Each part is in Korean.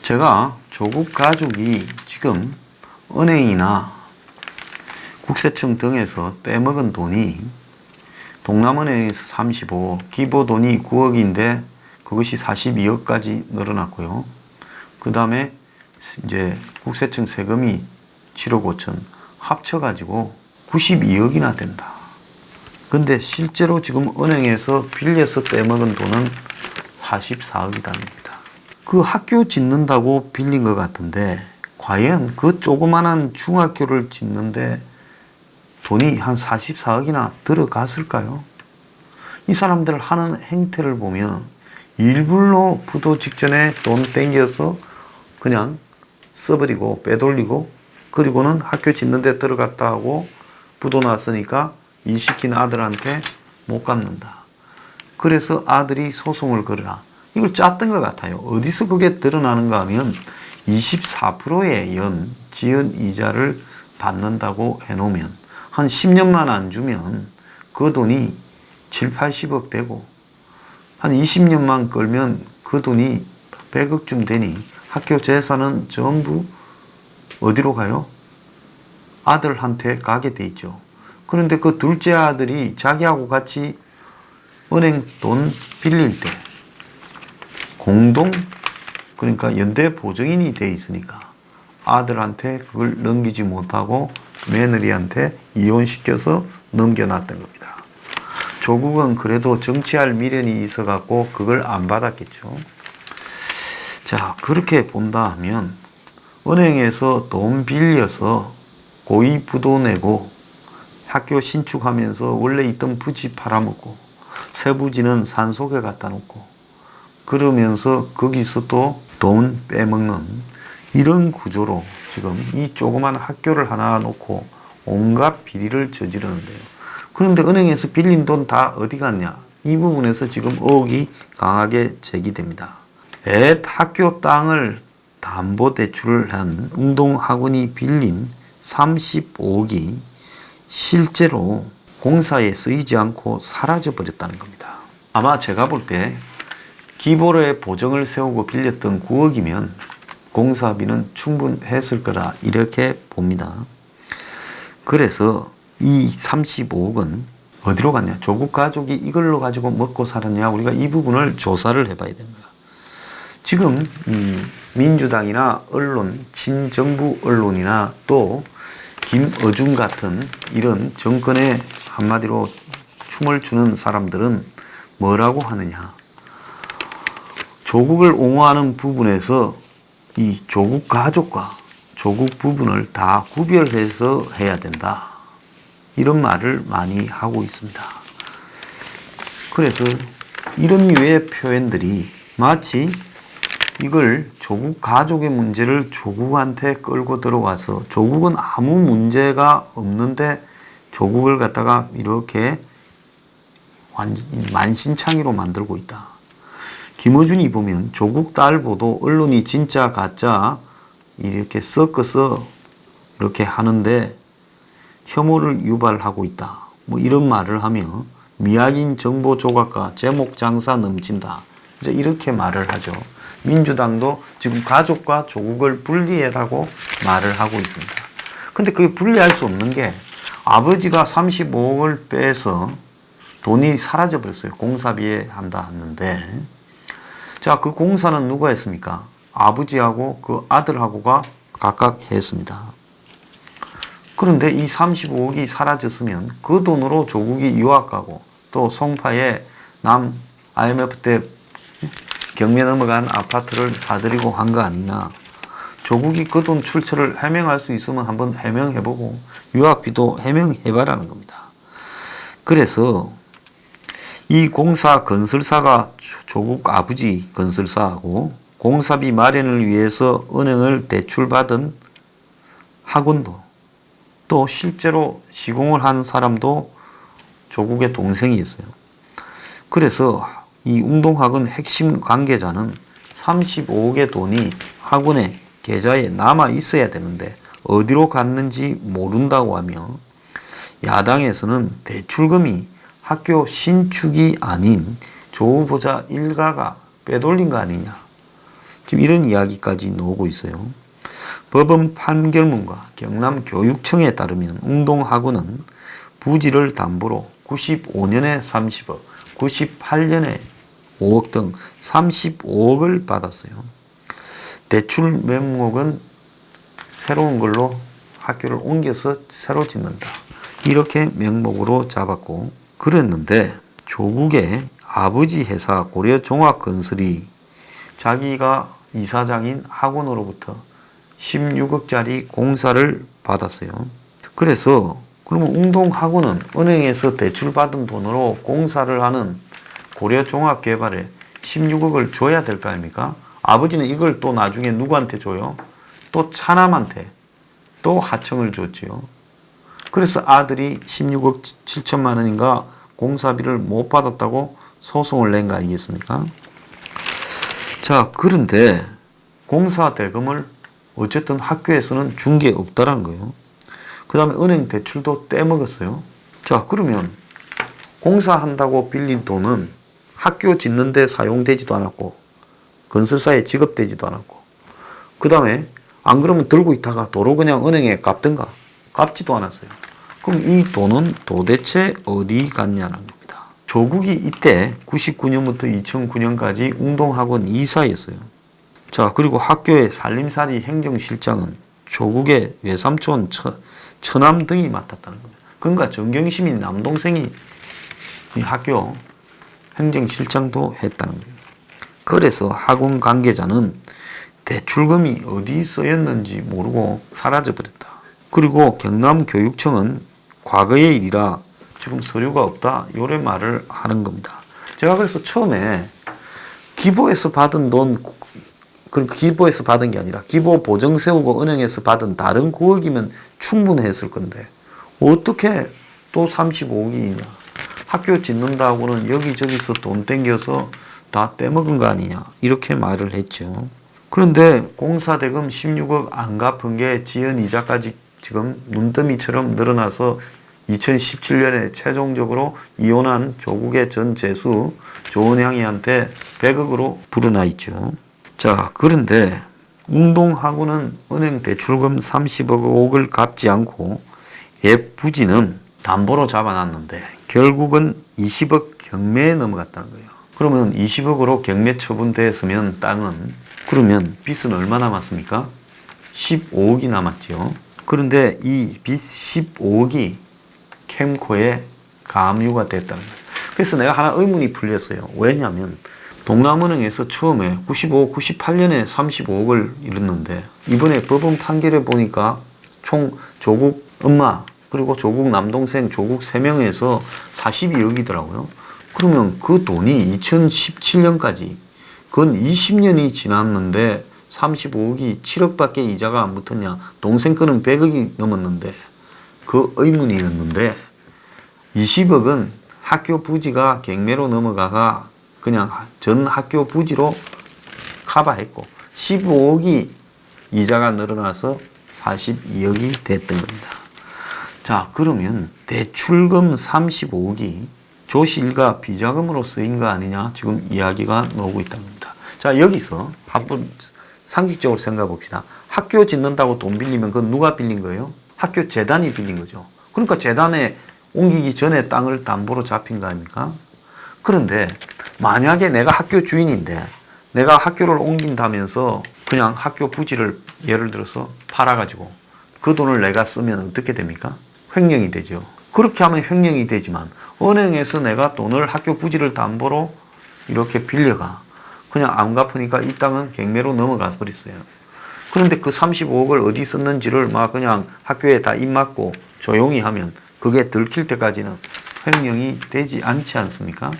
제가 조국 가족이 지금 은행이나 국세청 등에서 빼먹은 돈이 동남은행에서 35, 기부돈이 9억인데 그것이 42억까지 늘어났고요. 그 다음에 이제 국세청 세금이 7억 5천 합쳐가지고 92억이나 된다. 근데 실제로 지금 은행에서 빌려서 빼먹은 돈은 44억이랍니다. 그 학교 짓는다고 빌린 것 같은데 과연 그 조그만한 중학교를 짓는데 돈이 한 44억이나 들어갔을까요? 이 사람들 하는 행태를 보면 일부러 부도 직전에 돈 땡겨서 그냥 써버리고 빼돌리고 그리고는 학교 짓는 데 들어갔다 하고 부도 났으니까 일 시킨 아들한테 못 갚는다. 그래서 아들이 소송을 걸어라. 이걸 짰던 것 같아요. 어디서 그게 드러나는가 하면 24%의 연 지연 이자를 받는다고 해놓으면 한 10년만 안 주면 그 돈이 7, 80억 되고 한 20년만 끌면 그 돈이 100억쯤 되니 학교 재산은 전부 어디로 가요? 아들한테 가게 돼 있죠. 그런데 그 둘째 아들이 자기하고 같이 은행 돈 빌릴 때 공동 그러니까 연대 보증인이 돼 있으니까 아들한테 그걸 넘기지 못하고 며느리한테 이혼시켜서 넘겨놨던 겁니다. 조국은 그래도 정치할 미련이 있어갖고 그걸 안 받았겠죠. 자, 그렇게 본다 하면 은행에서 돈 빌려서 고이 부도 내고 학교 신축하면서 원래 있던 부지 팔아먹고 새 부지는 산속에 갖다 놓고 그러면서 거기서 또 돈 빼먹는 이런 구조로 지금 이 조그만 학교를 하나 놓고 온갖 비리를 저지르는데요. 그런데 은행에서 빌린 돈 다 어디 갔냐? 이 부분에서 지금 의혹이 강하게 제기됩니다. 학교 땅을 담보대출을 한 웅동학원이 빌린 35억이 실제로 공사에 쓰이지 않고 사라져 버렸다는 겁니다. 아마 제가 볼 때 기보로의 보정을 세우고 빌렸던 9억이면 공사비는 충분했을 거라 이렇게 봅니다. 그래서 이 35억은 어디로 갔냐? 조국 가족이 이걸로 가지고 먹고 살았냐? 우리가 이 부분을 조사를 해봐야 됩니다. 지금 민주당이나 언론, 친정부 언론이나 또 김어준 같은 이런 정권에 한마디로 춤을 추는 사람들은 뭐라고 하느냐? 조국을 옹호하는 부분에서 이 조국 가족과 조국 부분을 다 구별해서 해야 된다. 이런 말을 많이 하고 있습니다. 그래서 이런 류의 표현들이 마치 이걸 조국 가족의 문제를 조국한테 끌고 들어와서 조국은 아무 문제가 없는데 조국을 갖다가 이렇게 만신창이로 만들고 있다. 김어준이 보면 조국 딸보도 언론이 진짜 가짜 이렇게 섞어서 이렇게 하는데 혐오를 유발하고 있다. 뭐 이런 말을 하며 미약인 정보 조각과 제목 장사 넘친다. 이제 이렇게 말을 하죠. 민주당도 지금 가족과 조국을 분리해라고 말을 하고 있습니다. 근데 그게 분리할 수 없는 게 아버지가 35억을 빼서 돈이 사라져 버렸어요. 공사비에 한다 했는데 자, 그 공사는 누가 했습니까? 아버지하고 그 아들하고가 각각 했습니다. 그런데 이 35억이 사라졌으면 그 돈으로 조국이 유학 가고 또 송파에 남 IMF 때 경매 넘어간 아파트를 사들이고 한 거 아니냐. 조국이 그 돈 출처를 해명할 수 있으면 한번 해명해보고 유학비도 해명해봐라는 겁니다. 그래서 이 공사 건설사가 조국 아버지 건설사하고 공사비 마련을 위해서 은행을 대출받은 학원도 또 실제로 시공을 한 사람도 조국의 동생이었어요. 그래서 이 웅동학원 핵심 관계자는 35억의 돈이 학원의 계좌에 남아 있어야 되는데 어디로 갔는지 모른다고 하며 야당에서는 대출금이 학교 신축이 아닌 조 후보자 일가가 빼돌린 거 아니냐. 지금 이런 이야기까지 나오고 있어요. 법원 판결문과 경남교육청에 따르면 웅동학원은 부지를 담보로 95년에 30억, 98년에 5억 등 35억을 받았어요. 대출 명목은 새로운 걸로 학교를 옮겨서 새로 짓는다. 이렇게 명목으로 잡았고 그랬는데 조국의 아버지 회사 고려종합건설이 자기가 이사장인 학원으로부터 16억짜리 공사를 받았어요. 그래서 그러면 웅동학원은 은행에서 대출받은 돈으로 공사를 하는 고려종합개발에 16억을 줘야 될 거 아닙니까? 아버지는 이걸 또 나중에 누구한테 줘요? 또 차남한테 또 하청을 줬지요. 그래서 아들이 16억 7천만 원인가 공사비를 못 받았다고 소송을 낸 거 아니겠습니까? 자, 그런데 공사 대금을 어쨌든 학교에서는 준 게 없다라는 거예요. 그 다음에 은행 대출도 떼먹었어요. 자, 그러면 공사한다고 빌린 돈은 학교 짓는 데 사용되지도 않았고 건설사에 지급되지도 않았고 그 다음에 안 그러면 들고 있다가 도로 그냥 은행에 갚든가 갚지도 않았어요. 그럼 이 돈은 도대체 어디 갔냐는 겁니다. 조국이 이때 99년부터 2009년까지 웅동학원 이사였어요. 자, 그리고 학교의 살림살이 행정실장은 조국의 외삼촌 처남 등이 맡았다는 겁니다. 그러니까 정경심이 남동생이 이 학교 행정실장도 했다는 거예요. 그래서 학원 관계자는 대출금이 어디 쓰였는지 모르고 사라져버렸다. 그리고 경남교육청은 과거의 일이라 지금 서류가 없다 요래 말을 하는 겁니다. 제가 그래서 처음에 기부에서 받은 돈, 기부에서 받은 게 아니라 기부 보증 세우고 은행에서 받은 다른 9억이면 충분했을 건데 어떻게 또 35억이냐. 학교 짓는다고는 여기저기서 돈 땡겨서 다 떼먹은 거 아니냐 이렇게 말을 했죠. 그런데 공사대금 16억 안 갚은 게 지연이자까지 지금 눈더미처럼 늘어나서 2017년에 최종적으로 이혼한 조국의 전 재수 조은향이한테 100억으로 불어나 있죠. 자, 그런데 웅동학원은 은행 대출금 30억을 갚지 않고 옛 부지는 담보로 잡아놨는데 결국은 20억 경매에 넘어갔다는 거예요. 그러면 20억으로 경매 처분되었으면 땅은 그러면 빚은 얼마 남았습니까? 15억이 남았죠. 그런데 이 빚 15억이 캠코에 가압류가 됐다는 거예요. 그래서 내가 하나 의문이 풀렸어요. 왜냐하면 동남은행에서 처음에 95, 98년에 35억을 잃었는데 이번에 법원 판결에 보니까 총 조국 엄마 그리고 조국 남동생 조국 3명에서 42억이더라고요. 그러면 그 돈이 2017년까지 건 20년이 지났는데 35억이 7억밖에 이자가 안 붙었냐. 동생 거는 100억이 넘었는데 그 의문이었는데 20억은 학교 부지가 경매로 넘어가가 그냥 전 학교 부지로 커버했고 15억이 이자가 늘어나서 42억이 됐던 겁니다. 자, 그러면 대출금 35억이 조씨 일가 비자금으로 쓰인 거 아니냐 지금 이야기가 나오고 있다는 겁니다. 자, 여기서 한번 상식적으로 생각해 봅시다. 학교 짓는다고 돈 빌리면 그건 누가 빌린 거예요? 학교 재단이 빌린 거죠. 그러니까 재단에 옮기기 전에 땅을 담보로 잡힌 거 아닙니까? 그런데 만약에 내가 학교 주인인데 내가 학교를 옮긴다면서 그냥 학교 부지를 예를 들어서 팔아가지고 그 돈을 내가 쓰면 어떻게 됩니까? 횡령이 되죠. 그렇게 하면 횡령이 되지만 은행에서 내가 돈을 학교 부지를 담보로 이렇게 빌려가 그냥 안 갚으니까 이 땅은 경매로 넘어가 버렸어요. 그런데 그 35억을 어디 썼는지를 막 그냥 학교에 다 입맞고 조용히 하면 그게 들킬 때까지는 횡령이 되지 않지 않습니까?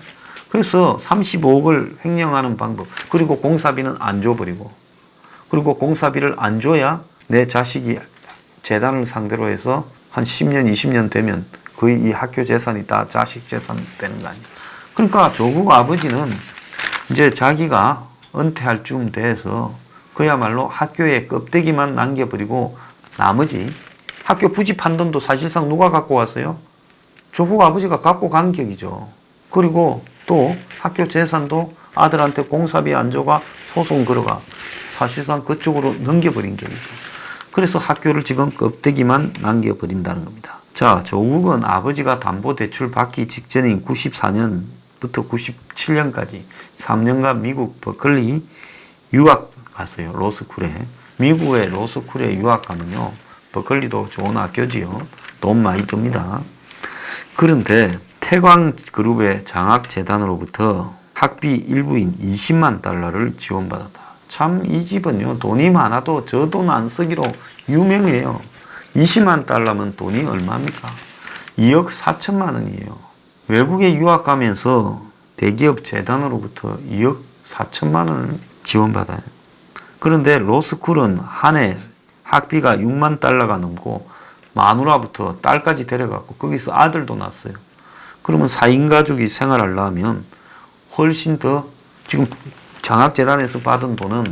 그래서 35억을 횡령하는 방법, 그리고 공사비는 안 줘버리고, 그리고 공사비를 안 줘야 내 자식이 재단을 상대로 해서 한 10년, 20년 되면 거의 이 학교 재산이 다 자식 재산 되는 거 아니에요. 그러니까 조국 아버지는 이제 자기가 은퇴할 쯤 돼서 그야말로 학교에 껍데기만 남겨버리고 나머지 학교 부지 판돈도 사실상 누가 갖고 왔어요? 조국 아버지가 갖고 간 격이죠. 그리고 또 학교 재산도 아들한테 공사비 안 줘가 소송 걸어가. 사실상 그쪽으로 넘겨버린 격이죠. 그래서 학교를 지금 껍데기만 남겨버린다는 겁니다. 자, 조국은 아버지가 담보대출 받기 직전인 94년부터 97년까지 3년간 미국 버클리 유학 갔어요. 로스쿨에. 미국의 로스쿨에 유학 가면요, 버클리도 좋은 학교지요. 돈 많이 듭니다. 그런데 태광그룹의 장학재단으로부터 학비 일부인 20만 달러를 지원받았다. 참 이 집은요, 돈이 많아도 저 돈 안 쓰기로 유명해요. 20만 달러면 돈이 얼마입니까? 2억 4천만 원이에요. 외국에 유학 가면서 대기업 재단으로부터 2억 4천만 원을 지원받아요. 그런데 로스쿨은 한 해 학비가 6만 달러가 넘고 마누라부터 딸까지 데려갔고 거기서 아들도 낳았어요. 그러면 4인 가족이 생활하려면 훨씬 더 지금 장학재단에서 받은 돈은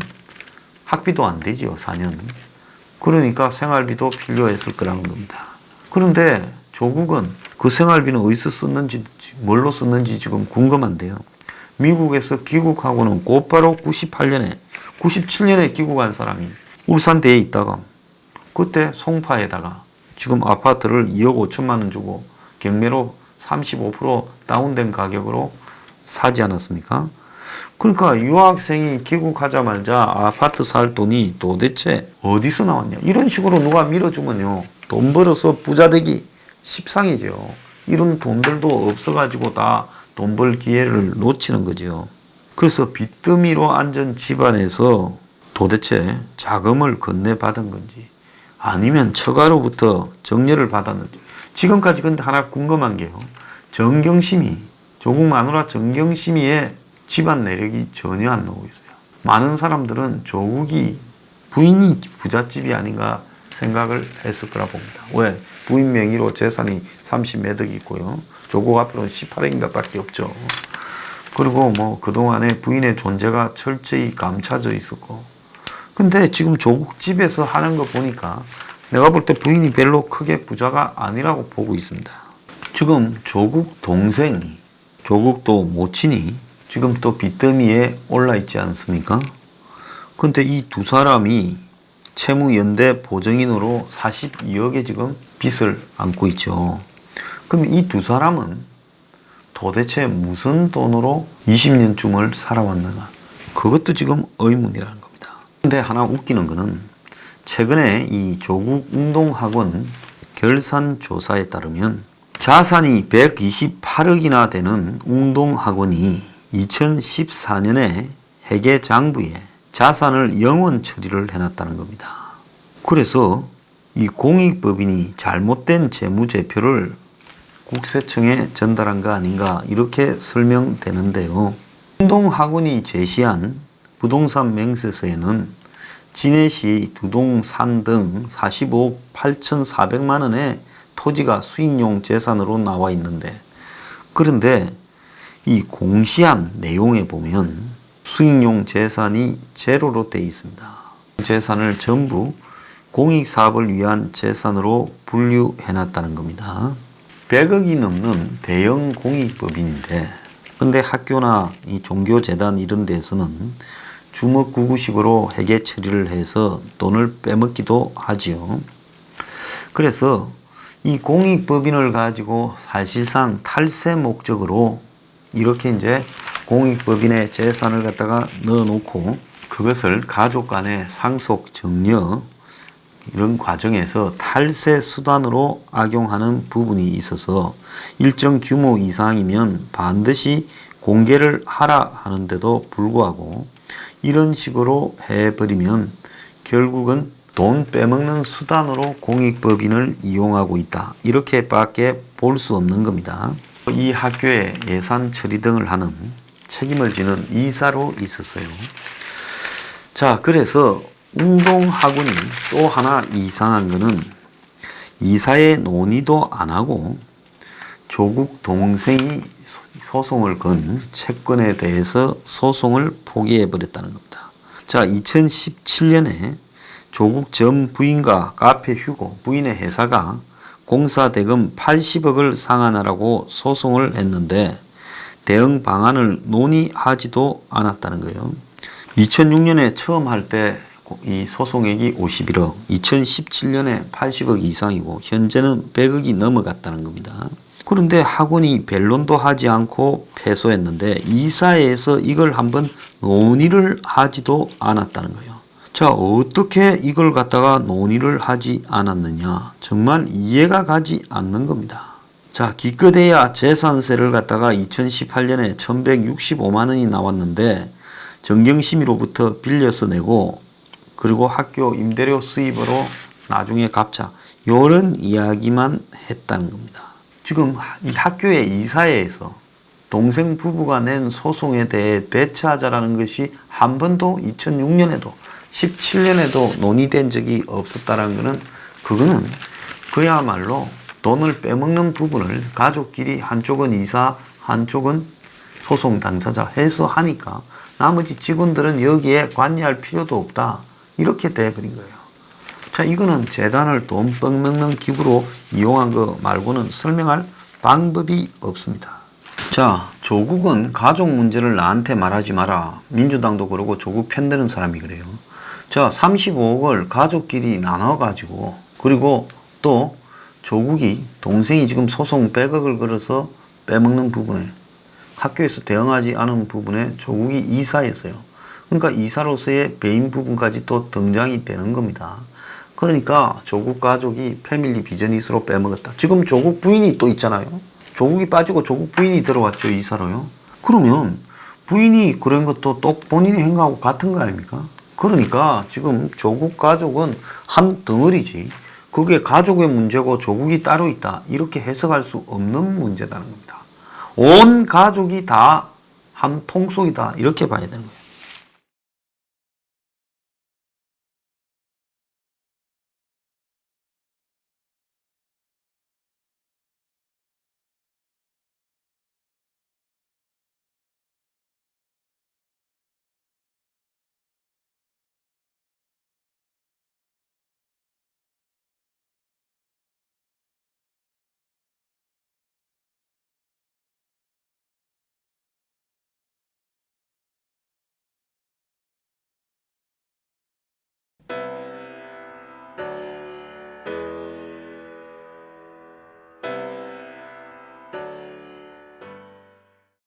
학비도 안 되지요, 4년. 그러니까 생활비도 필요했을 거라는 겁니다. 그런데 조국은 그 생활비는 어디서 썼는지, 뭘로 썼는지 지금 궁금한데요. 미국에서 귀국하고는 곧바로 97년에 귀국한 사람이 울산대에 있다가 그때 송파에다가 지금 아파트를 2억 5천만 원 주고 경매로 35% 다운된 가격으로 사지 않았습니까? 그러니까 유학생이 귀국하자마자 아파트 살 돈이 도대체 어디서 나왔냐. 이런 식으로 누가 밀어주면요, 돈 벌어서 부자 되기 십상이죠. 이런 돈들도 없어가지고 다 돈 벌 기회를 놓치는 거죠. 그래서 빚더미로 앉은 집안에서 도대체 자금을 건네받은 건지 아니면 처가로부터 정려를 받았는지. 지금까지 근데 하나 궁금한 게요, 정경심이, 조국 마누라 정경심이의 집안 내력이 전혀 안 나오고 있어요. 많은 사람들은 조국이 부인이 부잣집이 아닌가 생각을 했을 거라 봅니다. 왜? 부인 명의로 재산이 30몇 억이 있고요. 조국 앞으로는 18억인가 밖에 없죠. 그리고 뭐 그동안에 부인의 존재가 철저히 감춰져 있었고. 근데 지금 조국 집에서 하는 거 보니까 내가 볼 때 부인이 별로 크게 부자가 아니라고 보고 있습니다. 지금 조국 동생이, 조국도 모친이 지금 또 빚더미에 올라 있지 않습니까? 근데 이 두 사람이 채무연대 보증인으로 42억의 지금 빚을 안고 있죠. 그럼 이 두 사람은 도대체 무슨 돈으로 20년쯤을 살아왔는가? 그것도 지금 의문이라는 겁니다. 근데 하나 웃기는 거는 최근에 이 조국 운동학원 결산 조사에 따르면 자산이 128억이나 되는 운동학원이 2014년에 회계장부에 자산을 영원 처리를 해놨다는 겁니다. 그래서 이 공익법인이 잘못된 재무제표를 국세청에 전달한 거 아닌가 이렇게 설명되는데요. 운동학원이 제시한 부동산 명세서에는 진해시 두동산 등 45억 8,400만 원의 토지가 수익용 재산으로 나와 있는데, 그런데 이 공시한 내용에 보면 수익용 재산이 제로로 되어 있습니다. 재산을 전부 공익사업을 위한 재산으로 분류해놨다는 겁니다. 100억이 넘는 대형 공익법인인데, 근데 학교나 이 종교재단 이런 데서는 주먹구구식으로 회계 처리를 해서 돈을 빼먹기도 하지요. 그래서 이 공익법인을 가지고 사실상 탈세 목적으로 이렇게 이제 공익법인의 재산을 갖다가 넣어놓고 그것을 가족 간의 상속, 정려 이런 과정에서 탈세 수단으로 악용하는 부분이 있어서 일정 규모 이상이면 반드시 공개를 하라 하는데도 불구하고 이런 식으로 해버리면 결국은 돈 빼먹는 수단으로 공익법인을 이용하고 있다. 이렇게밖에 볼 수 없는 겁니다. 이 학교에 예산 처리 등을 하는 책임을 지는 이사로 있었어요. 자, 그래서 운동학원이 또 하나 이상한 거는 이사의 논의도 안 하고 조국 동생이 소송을 건 채권에 대해서 소송을 포기해 버렸다는 겁니다. 자, 2017년에 조국 전 부인과 카페 휴고 부인의 회사가 공사 대금 80억을 상환하라고 소송을 했는데 대응 방안을 논의하지도 않았다는 거예요. 2006년에 처음 할 때 이 소송액이 51억, 2017년에 80억 이상이고 현재는 100억이 넘어갔다는 겁니다. 그런데 학원이 변론도 하지 않고 패소했는데 이사회에서 이걸 한번 논의를 하지도 않았다는 거예요. 자, 어떻게 이걸 갖다가 논의를 하지 않았느냐? 정말 이해가 가지 않는 겁니다. 자, 기껏해야 재산세를 갖다가 2018년에 1165만 원이 나왔는데 정경심의로부터 빌려서 내고 그리고 학교 임대료 수입으로 나중에 갚자. 요런 이야기만 했다는 겁니다. 지금 이 학교의 이사회에서 동생 부부가 낸 소송에 대해 대처하자라는 것이 한 번도 2006년에도 17년에도 논의된 적이 없었다는 것은 그거는 그야말로 돈을 빼먹는 부분을 가족끼리 한쪽은 이사 한쪽은 소송 당사자 해서 하니까 나머지 직원들은 여기에 관여할 필요도 없다. 이렇게 돼버린 거예요. 자, 이거는 재단을 돈 빼먹는 기구로 이용한 거 말고는 설명할 방법이 없습니다. 자, 조국은 가족 문제를 나한테 말하지 마라. 민주당도 그러고 조국 편드는 사람이 그래요. 자, 35억을 가족끼리 나눠가지고 그리고 또 조국이 동생이 지금 소송 100억을 걸어서 빼먹는 부분에 학교에서 대응하지 않은 부분에 조국이 이사였어요. 그러니까 이사로서의 배임 부분까지 또 등장이 되는 겁니다. 그러니까 조국 가족이 패밀리 비즈니스로 빼먹었다. 지금 조국 부인이 또 있잖아요. 조국이 빠지고 조국 부인이 들어왔죠. 이사로요. 그러면 부인이 그런 것도 또 본인이 한 거하고 같은 거 아닙니까? 그러니까 지금 조국 가족은 한 덩어리지. 그게 가족의 문제고 조국이 따로 있다. 이렇게 해석할 수 없는 문제라는 겁니다. 온 가족이 다 한 통속이다. 이렇게 봐야 되는 거예요.